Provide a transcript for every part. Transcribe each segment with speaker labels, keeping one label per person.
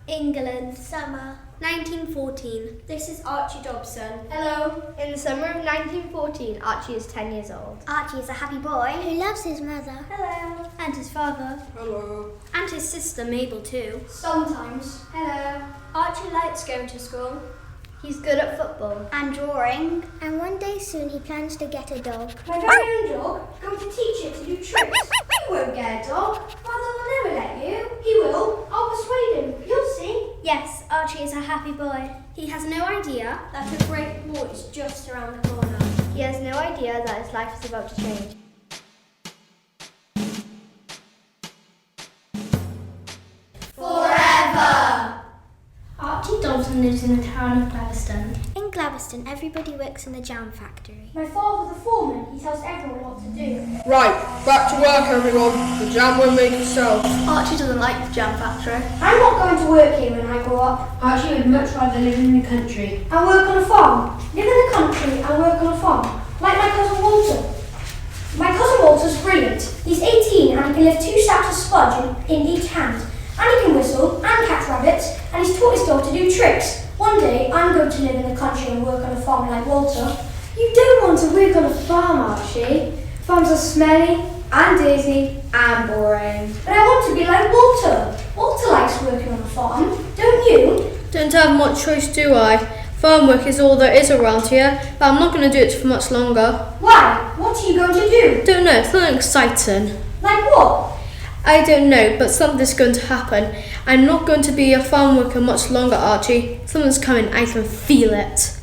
Speaker 1: England. Summer. 1914.
Speaker 2: This is Archie Dobson.
Speaker 3: Hello. In the summer of 1914, Archie is 10 years old.
Speaker 1: Archie is a happy boy
Speaker 4: who loves his mother.
Speaker 1: Hello. And his father.
Speaker 5: Hello.
Speaker 2: And his sister Mabel too.
Speaker 3: Sometimes.
Speaker 2: Hello. Archie likes going to school.
Speaker 3: He's good at football.
Speaker 1: And drawing.
Speaker 4: And one day soon he plans to get a dog.
Speaker 3: My very own dog. I'm going to teach it to do tricks. You won't get a dog. Father will never let you. He will. I'll persuade him. You'll see.
Speaker 1: Yes, Archie is a happy boy.
Speaker 2: He has no idea that a great war is just around the corner.
Speaker 3: He has no idea that his life is about to change.
Speaker 1: Forever!
Speaker 2: Archie Dobson lives in the town of Glaveston.
Speaker 4: In Glaveston, everybody works in the jam factory.
Speaker 3: My father's the foreman. He tells everyone what to do.
Speaker 5: Right, back to work everyone. The jam won't make itself.
Speaker 2: Archie doesn't like the jam factory.
Speaker 3: I'm not going to work here when I grow up.
Speaker 6: Archie would much rather live in the country.
Speaker 3: And work on a farm. Live in the country and work on a farm. Like my cousin Walter. My cousin Walter's brilliant. He's 18 and he can lift 2 sacks of spudge in each hand. And he can whistle and catch rabbits, and he's taught his dog to do tricks. One day, I'm going to live in the country and work on a farm like Walter. You don't want to work on a farm, Archie. Farms are smelly and dirty and boring. But I want to be like Walter. Walter likes working on a farm, don't you?
Speaker 7: Don't have much choice, do I? Farm work is all there is around here, but I'm not going to do it for much longer.
Speaker 3: Why? What are you going to do?
Speaker 7: Don't know, something exciting.
Speaker 3: Like what?
Speaker 7: I don't know, but something's going to happen. I'm not going to be a farm worker much longer, Archie. Something's coming, I can feel it.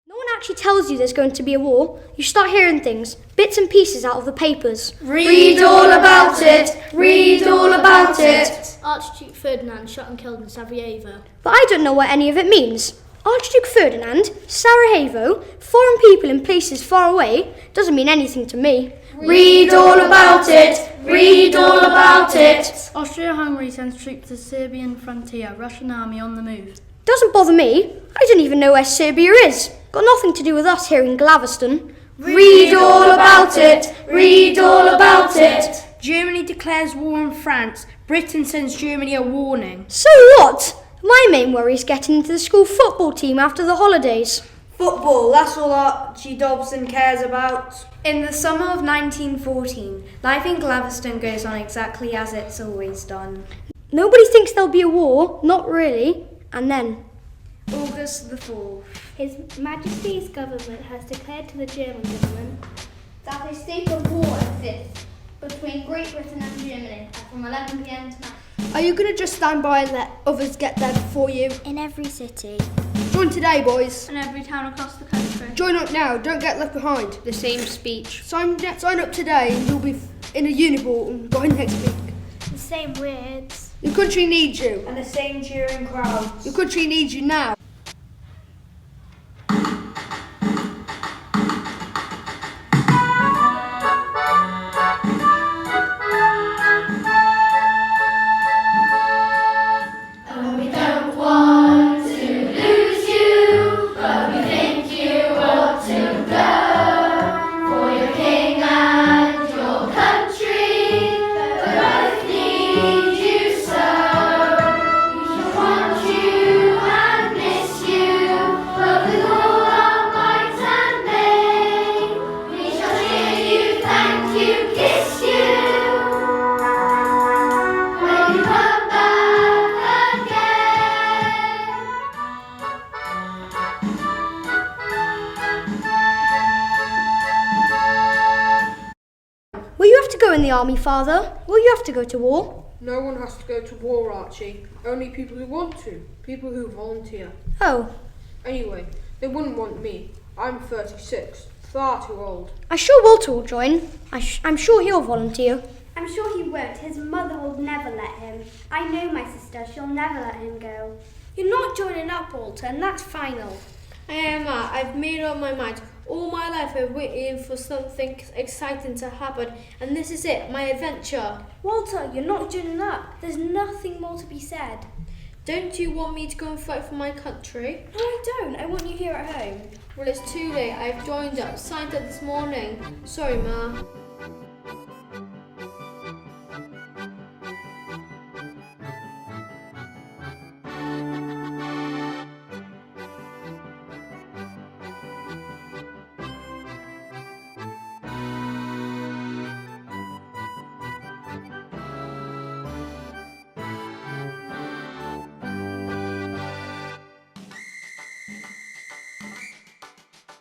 Speaker 8: No one actually tells you there's going to be a war. You start hearing things, bits and pieces out of the papers.
Speaker 7: Read all about it! Read all about it!
Speaker 2: Archduke Ferdinand shot and killed in Sarajevo.
Speaker 8: But I don't know what any of it means. Archduke Ferdinand, Sarajevo, foreign people in places far away, doesn't mean anything to me.
Speaker 7: Read all about it! Read all about it!
Speaker 9: Austria-Hungary sends troops to the Serbian frontier, Russian army on the move.
Speaker 8: Doesn't bother me. I don't even know where Serbia is. Got nothing to do with us here in Glaveston.
Speaker 7: Read all about it! Read all about it!
Speaker 9: Germany declares war on France. Britain sends Germany a warning.
Speaker 8: So what? My main worry is getting into the school football team after the holidays.
Speaker 10: Football, that's all Archie Dobson cares about.
Speaker 3: In the summer of 1914, life in Glaveston goes on exactly as it's always done.
Speaker 8: Nobody thinks there'll be a war, not really. And then,
Speaker 3: August the 4th.
Speaker 2: His Majesty's government has declared to the German government
Speaker 1: that a state of war exists between Great Britain and Germany from 11 p.m. tonight.
Speaker 10: Are you going to just stand by and let others get there before you?
Speaker 4: In every city.
Speaker 10: Join today, boys.
Speaker 2: in every town across the country.
Speaker 10: Join up now, don't get left behind.
Speaker 7: The same speech.
Speaker 10: Sign up today and you'll be in a uniform by next week.
Speaker 2: The same words.
Speaker 10: Your country needs you.
Speaker 6: And the same cheering crowds.
Speaker 10: Your country needs you now.
Speaker 8: in the army, Father. Will you have to go to war?
Speaker 5: No one has to go to war, Archie. Only people who want to. People who volunteer.
Speaker 8: Oh.
Speaker 5: Anyway, they wouldn't want me. I'm 36. Far too old.
Speaker 8: I'm sure Walter will join. I'm sure he'll volunteer.
Speaker 1: I'm sure he won't. His mother will never let him. I know my sister. She'll never let him go.
Speaker 2: You're not joining up, Walter, and that's final.
Speaker 7: Emma, I've made up my mind. All my life I've waited for something exciting to happen, and this is it, my adventure.
Speaker 2: Walter, you're not joining up. There's nothing more to be said.
Speaker 7: Don't you want me to go and fight for my country?
Speaker 2: No, I don't. I want you here at home.
Speaker 7: Well, it's too late. I've joined up, signed up this morning. Sorry, Ma.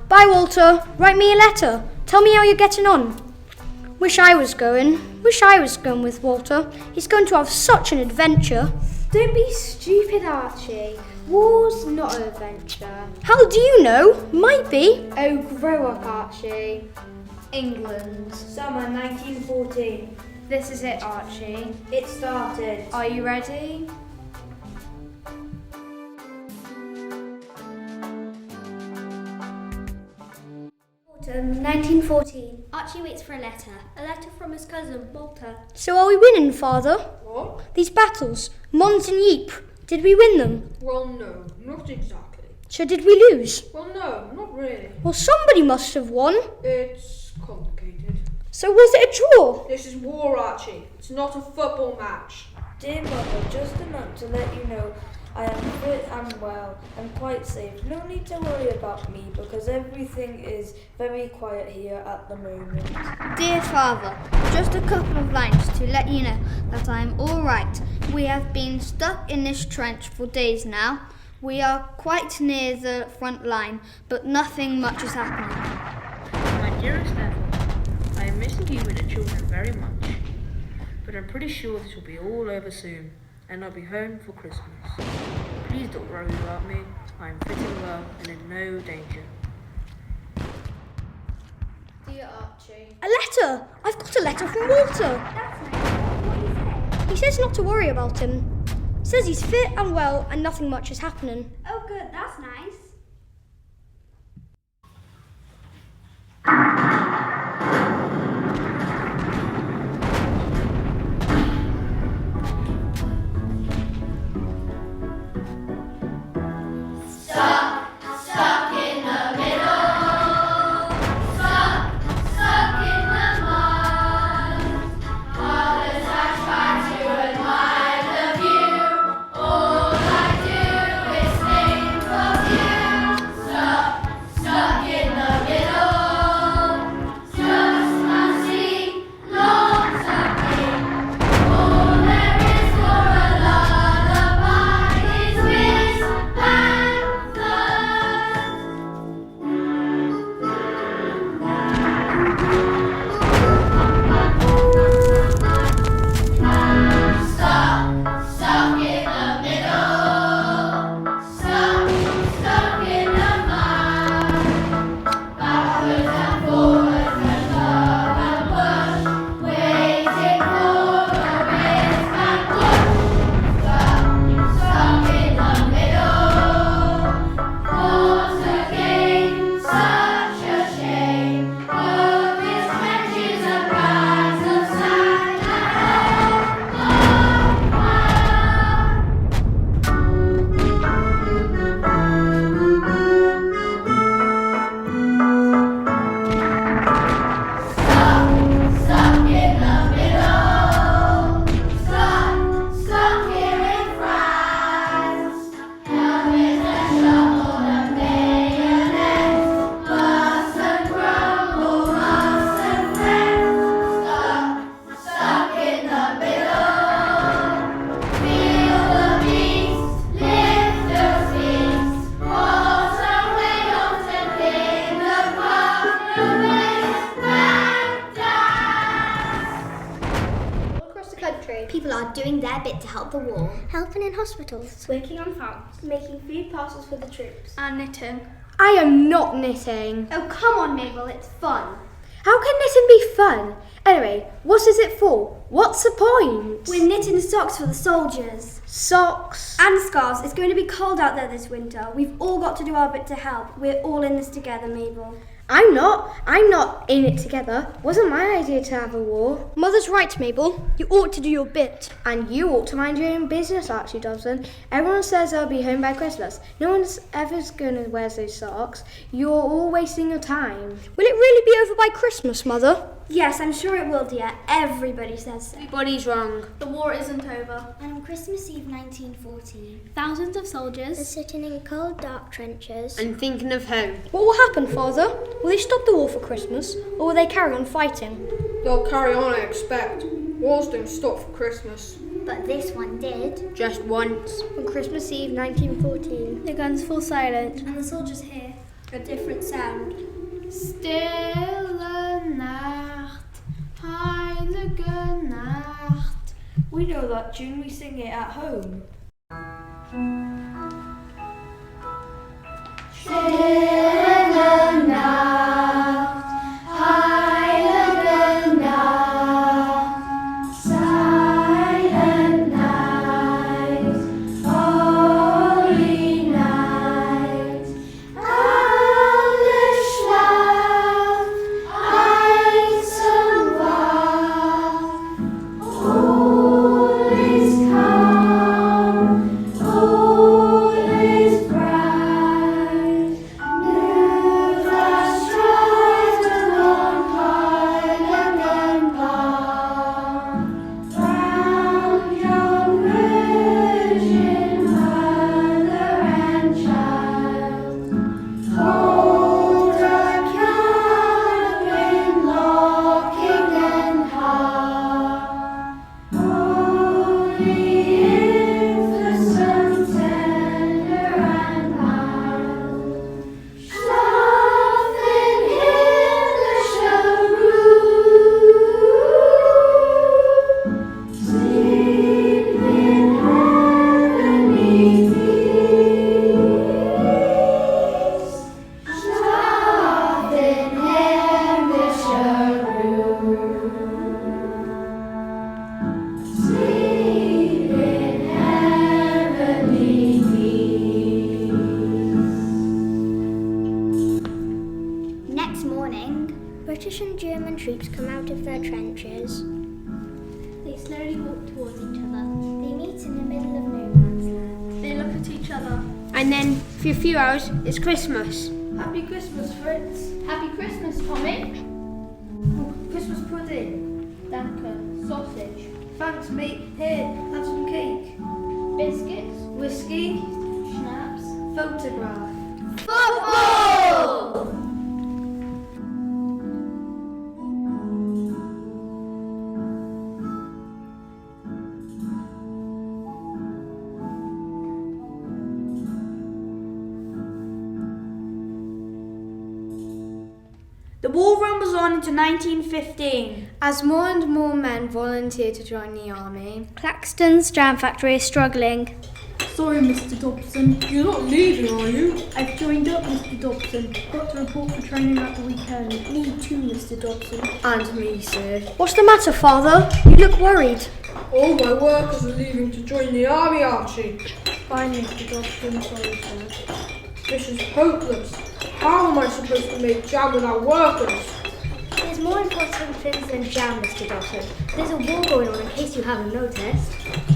Speaker 8: Bye, Walter. Write me a letter. Tell me how you're getting on. Wish I was going with Walter. He's going to have such an adventure.
Speaker 2: Don't be stupid, Archie. War's not an adventure.
Speaker 8: How do you know? Might be.
Speaker 2: Oh, grow up, Archie.
Speaker 6: England. Summer 1914.
Speaker 2: This is it, Archie.
Speaker 6: It started.
Speaker 2: Are you ready?
Speaker 3: Autumn 1914.
Speaker 4: Archie waits for a letter. A letter from his cousin, Walter.
Speaker 8: So are we winning, Father?
Speaker 5: What?
Speaker 8: These battles, Mons and Ypres, did we win them?
Speaker 5: Well, no, not exactly.
Speaker 8: So did we lose?
Speaker 5: Well, no, not really.
Speaker 8: Well, somebody must have won.
Speaker 5: It's complicated.
Speaker 8: So was it a draw?
Speaker 5: This is war, Archie. It's not a football match.
Speaker 6: Dear Mother, just a note to let you know I am fit and well and quite safe. No need to worry about me because everything is very quiet here at the moment.
Speaker 1: Dear Father, just a couple of lines to let you know that I am all right. We have been stuck in this trench for days now. We are quite near the front line, but nothing much is happening.
Speaker 11: My dearest Ethel, I am missing you and the children very much, but I'm pretty sure this will be all over soon, and I'll be home for Christmas. Please don't worry about me. I am fit and well and in no danger.
Speaker 1: Dear Archie.
Speaker 8: A letter! I've got a letter from Walter.
Speaker 3: That's nice. What do you say?
Speaker 8: He says not to worry about him. Says he's fit and well and nothing much is happening.
Speaker 3: Oh, good. That's nice.
Speaker 4: People are doing their bit to help the war.
Speaker 2: Helping in hospitals.
Speaker 3: Working on farms. Making food parcels for the troops.
Speaker 2: And knitting.
Speaker 8: I am not knitting.
Speaker 3: Oh, come on, Mabel. It's fun.
Speaker 8: How can knitting be fun? Anyway, what is it for? What's the point?
Speaker 3: We're knitting socks for the soldiers.
Speaker 8: Socks.
Speaker 3: And scarves. It's going to be cold out there this winter. We've all got to do our bit to help. We're all in this together, Mabel.
Speaker 8: I'm not in it together. Wasn't my idea to have a war. Mother's right, Mabel. You ought to do your bit. And you ought to mind your own business, Archie Dobson. Everyone says they'll be home by Christmas. No one's ever going to wear those socks. You're all wasting your time. Will it really be over by Christmas, Mother?
Speaker 3: Yes, I'm sure it will, dear. Everybody says so.
Speaker 11: Everybody's wrong.
Speaker 2: The war isn't over.
Speaker 4: And on Christmas Eve 1914,
Speaker 2: Thousands of
Speaker 4: they're
Speaker 2: soldiers.
Speaker 4: sitting in cold, dark trenches.
Speaker 11: And thinking of home.
Speaker 8: What will happen, Father? Will they stop the war for Christmas, or will they carry on fighting?
Speaker 5: They'll carry on, I expect. Wars don't stop for Christmas.
Speaker 4: But this one did.
Speaker 11: Just once.
Speaker 8: On Christmas Eve 1914.
Speaker 2: The guns fall silent.
Speaker 3: And the soldiers here.
Speaker 7: A different sound.
Speaker 9: Stille Nacht, heilige Nacht.
Speaker 6: We know that tune, we sing it at home.
Speaker 1: Stille Nacht, heilige Nacht, silent night, holy night, alle Schlaf, einsam wach, all is calm, all is bright, nur das Streiten und heiligen Baum, round young virgin mother and child, hold a cabin locking and hard, holy innocent, tender and mild, schlaf in himmlischer Ruhe, sleep in heavenly peace, schlaf in himmlischer Ruhe, sleep in heavenly peace.
Speaker 4: Next morning, British and German troops come out of their trenches.
Speaker 7: They slowly walk towards each other.
Speaker 4: They meet in the middle of no man's land.
Speaker 7: They look at each other.
Speaker 9: And then for a few hours, it's Christmas.
Speaker 5: Happy Christmas, Fritz.
Speaker 7: Happy Christmas, Tommy.
Speaker 5: Oh, Christmas pudding.
Speaker 7: Danke. Sausage.
Speaker 5: Thanks, mate. Here, have some cake.
Speaker 7: Biscuits.
Speaker 5: Whiskey.
Speaker 7: Schnapps.
Speaker 5: Photograph.
Speaker 1: Football!
Speaker 9: The war rumbles on into 1915.
Speaker 8: As more and more men volunteer to join the army.
Speaker 2: Claxton's jam factory is struggling.
Speaker 10: Sorry, Mr. Dobson.
Speaker 5: You're not leaving, are you?
Speaker 10: I've joined up, Mr. Dobson. Got to report for training at the weekend. Me too, Mr. Dobson.
Speaker 8: And me, sir.
Speaker 2: What's the matter, Father? You look worried.
Speaker 5: All my workers are leaving to join the army, Archie.
Speaker 10: Fine, Mr. Dobson. Sorry, sir.
Speaker 5: This is hopeless. How am I supposed to make jam without workers?
Speaker 2: There's more important things than jam, Mr. Dobson. There's a war going on in case you haven't noticed.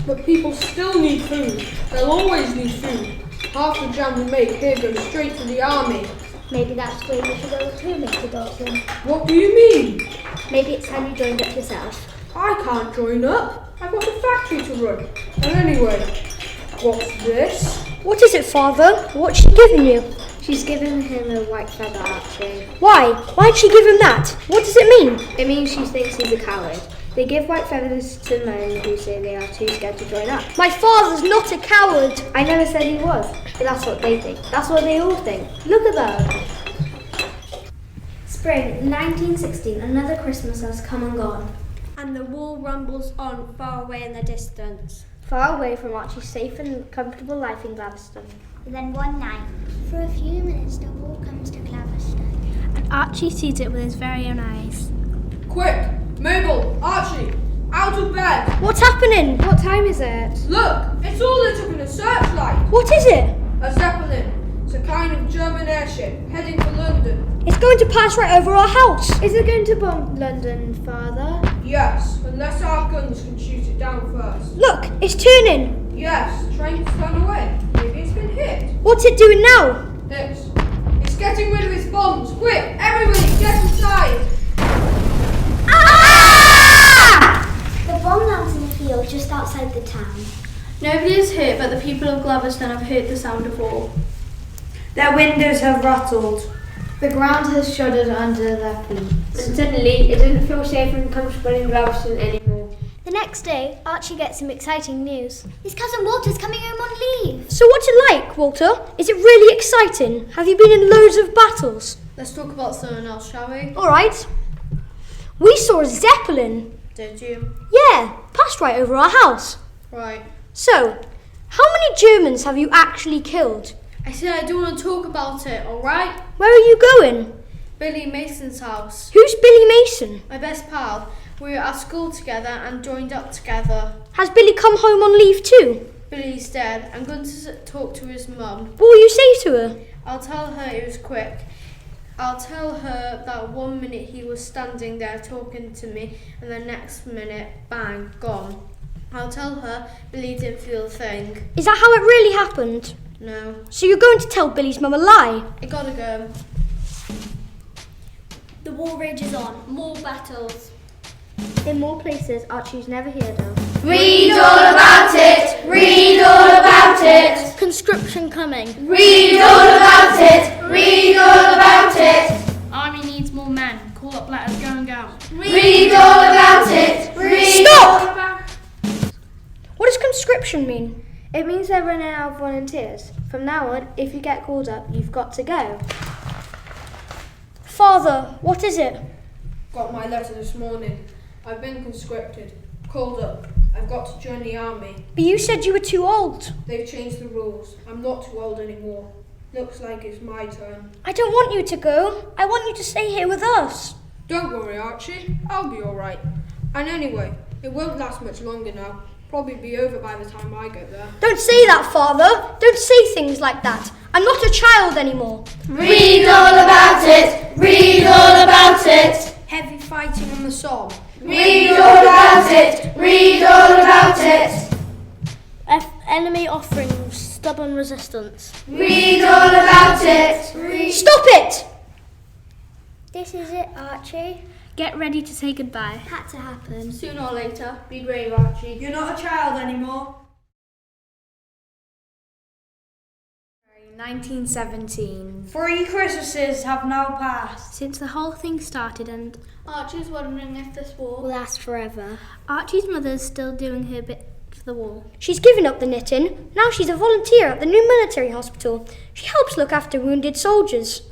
Speaker 5: But people still need food. They'll always need food. Half the jam we make here goes straight to the army.
Speaker 2: Maybe that's where you should go too, Mr. Dobson.
Speaker 5: What do you mean?
Speaker 2: Maybe it's time you joined up yourself.
Speaker 5: I can't join up. I've got a factory to run. And anyway, what's this?
Speaker 2: What is it, Father? What's she giving you?
Speaker 8: She's given him a white feather, Archie.
Speaker 2: Why? Why'd she give him that? What does it mean?
Speaker 8: It means she thinks he's a coward. They give white feathers to men who say they are too scared to join up.
Speaker 2: My father's not a coward.
Speaker 8: I never said he was, but that's what they think. That's what they all think. Look at them.
Speaker 2: Spring 1916, another Christmas has come and gone.
Speaker 7: And the war rumbles on far away in the distance.
Speaker 8: Far away from Archie's safe and comfortable life in Gladstone.
Speaker 4: Then one night, for a few minutes, the war comes to Gladstone.
Speaker 2: And Archie sees it with his very own eyes.
Speaker 5: Quick! Mabel! Archie! Out of bed!
Speaker 2: What's happening?
Speaker 8: What time is it?
Speaker 5: Look! It's all lit up in a searchlight!
Speaker 2: What is it?
Speaker 5: A Zeppelin. It's a kind of German airship heading for London.
Speaker 2: It's going to pass right over our house.
Speaker 8: Is it going to bomb London, Father?
Speaker 5: Yes, unless our guns can shoot it down first.
Speaker 2: Look, it's turning.
Speaker 5: Yes, trying to turn away. Maybe it's been hit.
Speaker 2: What's it doing now?
Speaker 5: It's getting rid of its bombs. Quick, everybody, get inside.
Speaker 4: The bomb lands in the field just outside the town.
Speaker 7: Nobody is hurt, but the people of Gladstone have heard the sound of war.
Speaker 6: Their windows have rattled.
Speaker 8: The ground has shuddered under their feet. And suddenly, it didn't feel safe and comfortable in Dobson anymore.
Speaker 4: The
Speaker 2: next day, Archie gets some exciting news.
Speaker 4: His cousin Walter's coming home on leave.
Speaker 8: So what's it like, Walter? Is it really exciting? Have you been in loads of battles?
Speaker 7: Let's talk about something else, shall we?
Speaker 8: All right. We saw a Zeppelin.
Speaker 7: Did you?
Speaker 8: Yeah, passed right over our house.
Speaker 7: Right.
Speaker 8: So, how many Germans have you actually killed?
Speaker 7: I said I don't want to talk about it, alright?
Speaker 8: Where are you going?
Speaker 7: Billy Mason's house.
Speaker 8: Who's Billy Mason?
Speaker 7: My best pal. We were at school together and joined up together.
Speaker 8: Has Billy come home on leave too?
Speaker 7: Billy's dead. I'm going to talk to his mum.
Speaker 8: What will you say to her?
Speaker 7: I'll tell her it was quick. I'll tell her that 1 minute he was standing there talking to me and the next minute, bang, gone. I'll tell her Billy didn't feel a thing.
Speaker 8: Is that how it really happened?
Speaker 7: No.
Speaker 8: So you're going to tell Billy's mum a lie?
Speaker 7: I gotta go.
Speaker 2: The war rages on. More battles.
Speaker 8: In more places Archie's never heard of.
Speaker 1: Read all about it! Read all about it!
Speaker 2: Conscription coming.
Speaker 1: Read all about it! Read all about it!
Speaker 9: Army needs more men. Call up letters going out.
Speaker 1: Read all about it! Read
Speaker 8: Stop!
Speaker 1: all about
Speaker 8: What does conscription mean? It means they're running out of volunteers. From now on, if you get called up, you've got to go. Father, what is it?
Speaker 5: Got my letter this morning. I've been conscripted. Called up. I've got to join the army.
Speaker 8: But you said you were too old.
Speaker 5: They've changed the rules. I'm not too old anymore. Looks like it's my turn.
Speaker 8: I don't want you to go. I want you to stay here with us.
Speaker 5: Don't worry, Archie. I'll be alright. And anyway, it won't last much longer now. Probably be over by the time I get there.
Speaker 8: Don't say that, Father. Don't say things like that. I'm not a child anymore.
Speaker 1: Read all about it! Read all about it!
Speaker 9: Heavy fighting on the Somme.
Speaker 1: Read all about it! Read all about it!
Speaker 2: Enemy offering stubborn resistance.
Speaker 1: Read all about it!
Speaker 8: Stop it!
Speaker 2: This is it, Archie.
Speaker 9: Get ready to say goodbye.
Speaker 2: Had to happen.
Speaker 7: Sooner or later.
Speaker 5: Be brave, Archie.
Speaker 9: You're not a child anymore. 1917. 3 Christmases have now passed since the whole thing started, and
Speaker 7: Archie's wondering if this war
Speaker 2: Will last forever.
Speaker 9: Archie's mother's still doing her bit for the war.
Speaker 8: She's given up the knitting. Now she's a volunteer at the new military hospital. She helps look after wounded soldiers.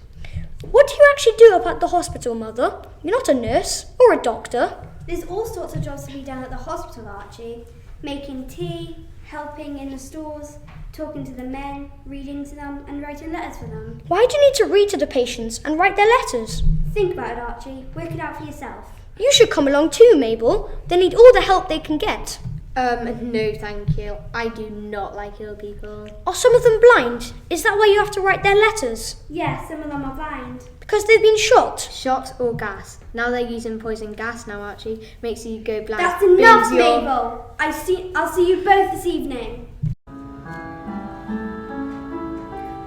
Speaker 8: What do you actually do up at the hospital, Mother? You're not a nurse or a doctor.
Speaker 2: There's all sorts of jobs to be done at the hospital, Archie. Making tea, helping in the stores, talking to the men, reading to them and writing letters for them.
Speaker 8: Why do you need to read to the patients and write their letters?
Speaker 2: Think about it, Archie. Work it out for yourself.
Speaker 8: You should come along too, Mabel. They need all the help they can get.
Speaker 7: No thank you. I do not like ill people.
Speaker 8: Are some of them blind? Is that why you have to write their letters?
Speaker 2: Yes, some of them are blind.
Speaker 8: Because they've been shot?
Speaker 7: Shot or gas. Now they're using poison gas now, Archie. Makes you go blind.
Speaker 2: That's enough,
Speaker 7: Bins your-
Speaker 2: Mabel. I'll see you both this evening.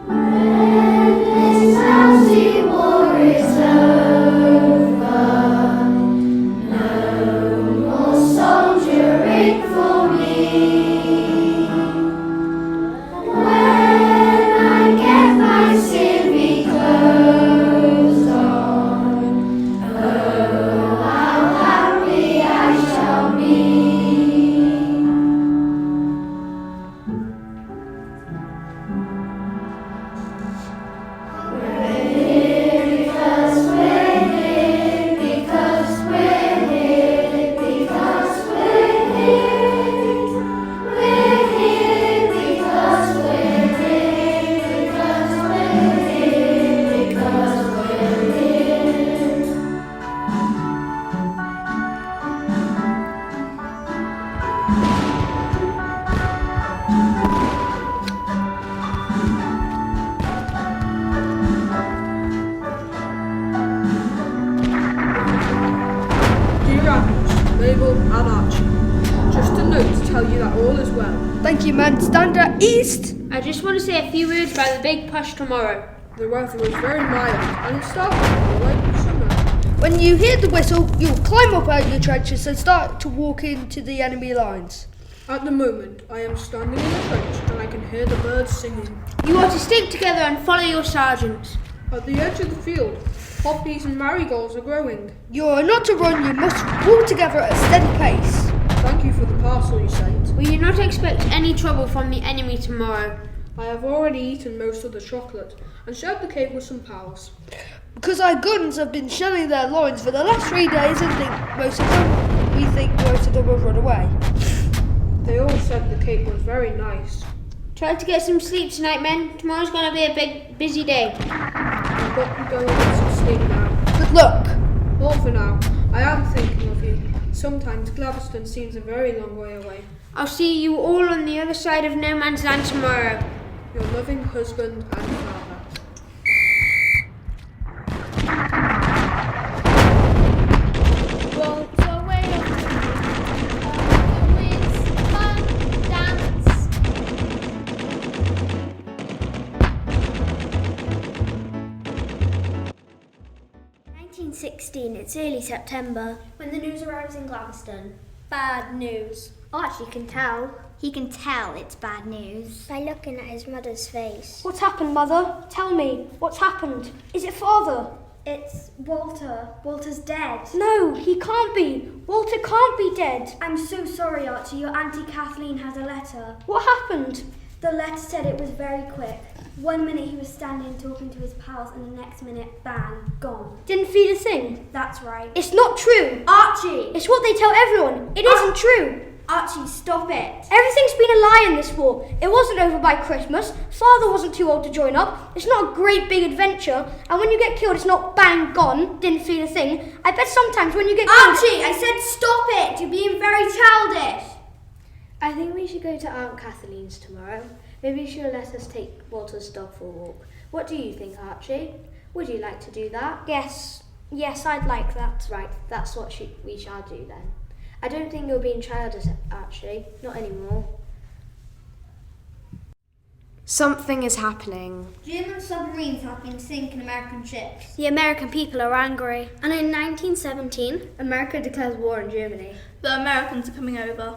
Speaker 1: This lousy war is over. No more soldiering for me. When I get my civvy clothes on, oh, how happy I shall be.
Speaker 5: Dear Admirals, Mabel and Archie, just a note to tell you that all is well.
Speaker 10: Thank you, man. Standard East.
Speaker 7: I just want to say a few words about the big push tomorrow.
Speaker 5: The weather was very mild and it started to feel like summer.
Speaker 10: When you hear the whistle, you'll climb up out of your trenches and start to walk into the enemy lines.
Speaker 5: At the moment, I am standing in the trench and I can hear the birds singing.
Speaker 9: You are to stick together and follow your sergeants.
Speaker 5: At the edge of the field, poppies and marigolds are growing.
Speaker 10: You are not to run, you must walk together at a steady pace.
Speaker 5: Thank Thank you for the parcel you sent.
Speaker 7: Will you not expect any trouble from the enemy tomorrow?
Speaker 5: I have already eaten most of the chocolate and shared the cake with some pals.
Speaker 10: Because our guns have been shelling their loins for the last 3 days and we think most of them have run away.
Speaker 5: They all said the cake was very nice.
Speaker 7: Try to get some sleep tonight, men. Tomorrow's going to be a busy day.
Speaker 5: I've got to go and get some sleep now.
Speaker 10: Good luck.
Speaker 5: All for now. I am thinking of you. Sometimes Glaveston seems a very long way away.
Speaker 7: I'll see you all on the other side of no man's land tomorrow.
Speaker 5: Your loving husband and father.
Speaker 1: Waltz away on the winds, fun, dance.
Speaker 2: 1916, it's early September, when the news arrives in Glaveston. Bad news.
Speaker 8: Archie can tell.
Speaker 4: He can tell it's bad news by looking at his mother's face.
Speaker 3: What's happened, Mother? Tell me. What's happened? Is it Father?
Speaker 2: It's Walter. Walter's dead.
Speaker 3: No, he can't be. Walter can't be dead.
Speaker 2: I'm so sorry, Archie. Your Auntie Kathleen had a letter.
Speaker 3: What happened?
Speaker 2: The letter said it was very quick. 1 minute he was standing talking to his pals, and the next minute, bang, gone.
Speaker 3: Didn't feel a thing.
Speaker 2: That's right.
Speaker 3: It's not true.
Speaker 2: Archie!
Speaker 3: It's what they tell everyone. It isn't true.
Speaker 2: Archie, stop it.
Speaker 3: Everything's been a lie in this war. It wasn't over by Christmas. Father wasn't too old to join up. It's not a great big adventure. And when you get killed, it's not bang, gone. Didn't feel a thing. I bet sometimes when you get killed...
Speaker 2: Archie, I said stop it. You're being very childish.
Speaker 8: I think we should go to Aunt Kathleen's tomorrow. Maybe she'll let us take Walter's dog for a walk. What do you think, Archie? Would you like to do that?
Speaker 3: Yes, I'd like that.
Speaker 8: Right, that's what we shall do then. I don't think you're being childish, Archie. Not anymore.
Speaker 12: Something is happening.
Speaker 1: German submarines have been sinking American ships.
Speaker 2: The American people are angry.
Speaker 8: And in 1917, America declares war on Germany.
Speaker 1: The Americans are coming over.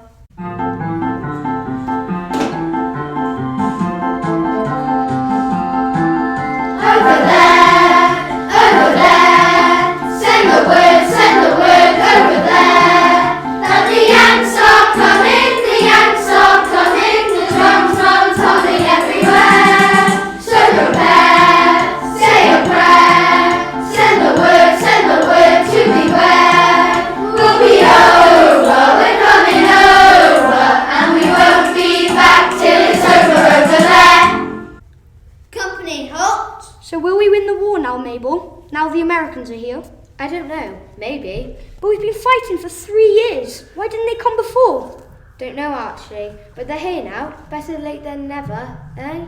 Speaker 3: So will we win the war now, Mabel? Now the Americans are here?
Speaker 8: I don't know. Maybe.
Speaker 3: But we've been fighting for 3 years. Why didn't they come before?
Speaker 8: Don't know, Archie. But they're here now. Better late than never, eh?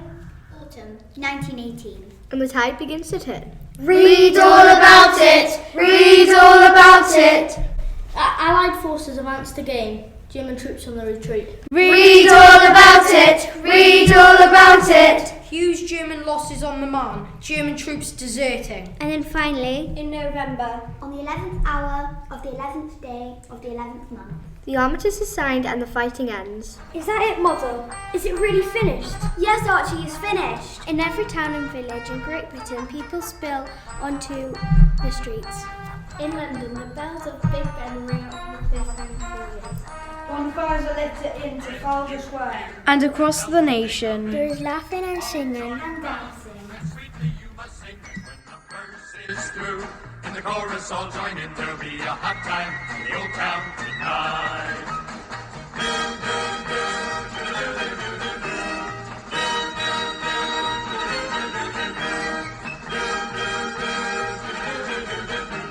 Speaker 4: Autumn 1918.
Speaker 8: And the tide begins to turn.
Speaker 3: Read all about it! Read all about it! Allied forces advanced again. German troops on the retreat.
Speaker 10: Read all about it! Read all about it!
Speaker 3: Huge German losses on the Marne. German troops deserting.
Speaker 2: And then finally,
Speaker 3: In November,
Speaker 4: On the 11th hour of the 11th day of the 11th month.
Speaker 8: The armistice is signed and the fighting ends.
Speaker 3: is that it, Mother? Is it really finished?
Speaker 2: yes, Archie is finished.
Speaker 4: In every town and village in Great Britain, people spill onto the streets.
Speaker 2: In London, the bells of Big Ben ring out for the fifth and chorus.
Speaker 3: Bonfires are lit in Trafalgar Square.
Speaker 12: And across the nation,
Speaker 4: There is laughing and singing.
Speaker 2: And dancing.
Speaker 13: Sweetly you must sing when the verse is through. In the chorus all join in, there'll be a hot time in the old town tonight.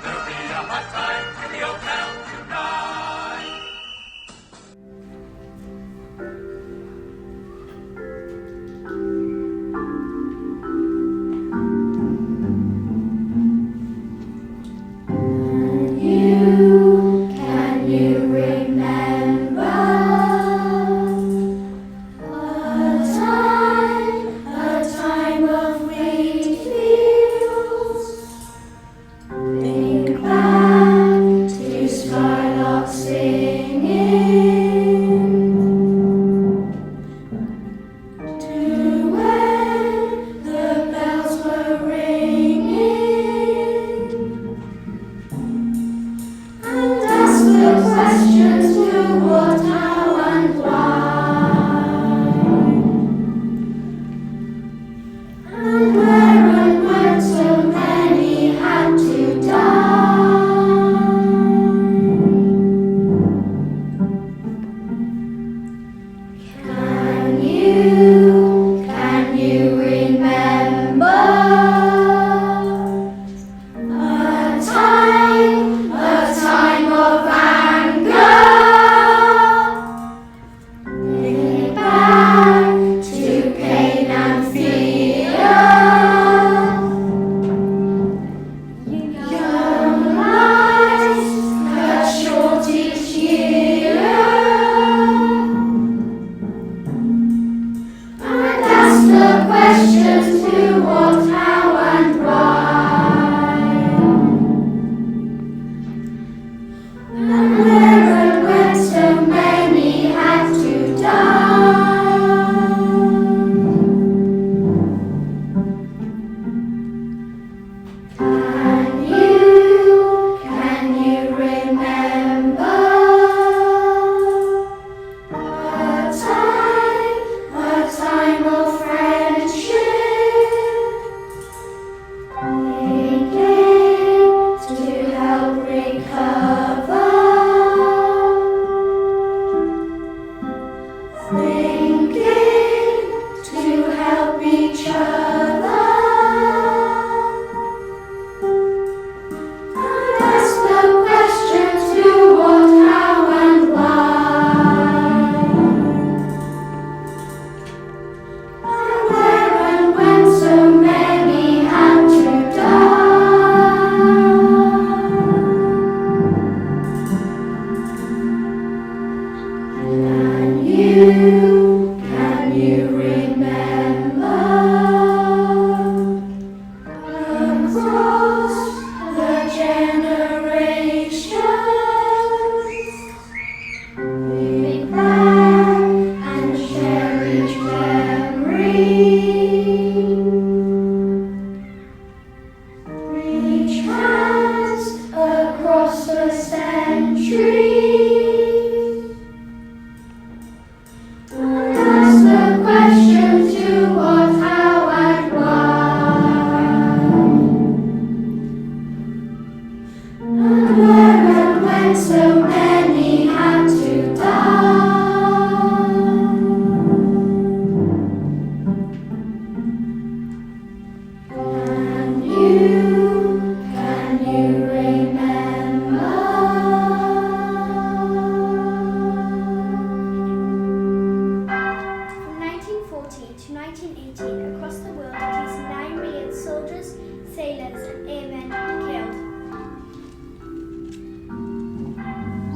Speaker 13: There'll be a hot time in the old town tonight.
Speaker 10: Can you remember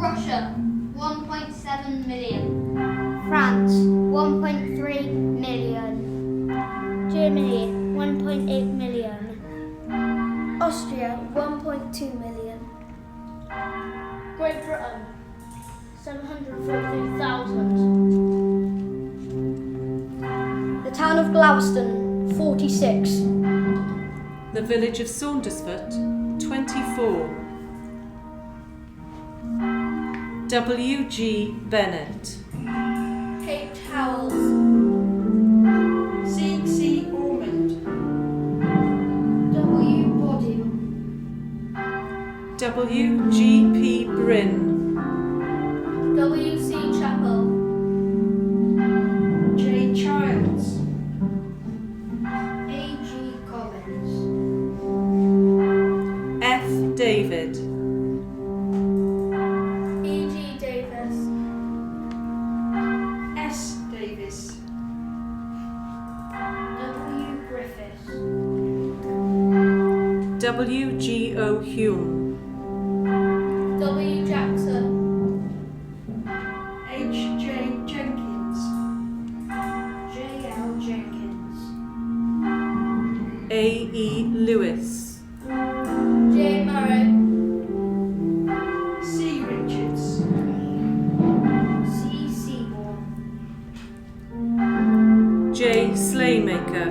Speaker 1: Russia, 1.7 million.
Speaker 4: France, 1.3 million. Germany, 1.8 million.
Speaker 2: Austria, 1.2 million.
Speaker 7: Great Britain, 743,000.
Speaker 8: The town of Glaveston, 46.
Speaker 14: The village of Saundersfoot, 24. W.G. Bennett.
Speaker 7: Cape Towels.
Speaker 15: C. Ormond.
Speaker 7: W. Bodil.
Speaker 14: W.G.P. Bryn.
Speaker 7: W.C. Chapel.
Speaker 15: J. Childs.
Speaker 7: A.G. Collins.
Speaker 14: F. David.
Speaker 7: E.G. Davis.
Speaker 15: S. Davis.
Speaker 7: W. Griffiths.
Speaker 14: W.G.O. Hume.
Speaker 7: W. Jackson.
Speaker 15: H. J. Jenkins.
Speaker 7: J. L. Jenkins.
Speaker 14: A.E. Lewis.
Speaker 7: J. Murray.
Speaker 15: C. Richards.
Speaker 7: C. Seymour.
Speaker 14: J. Slaymaker.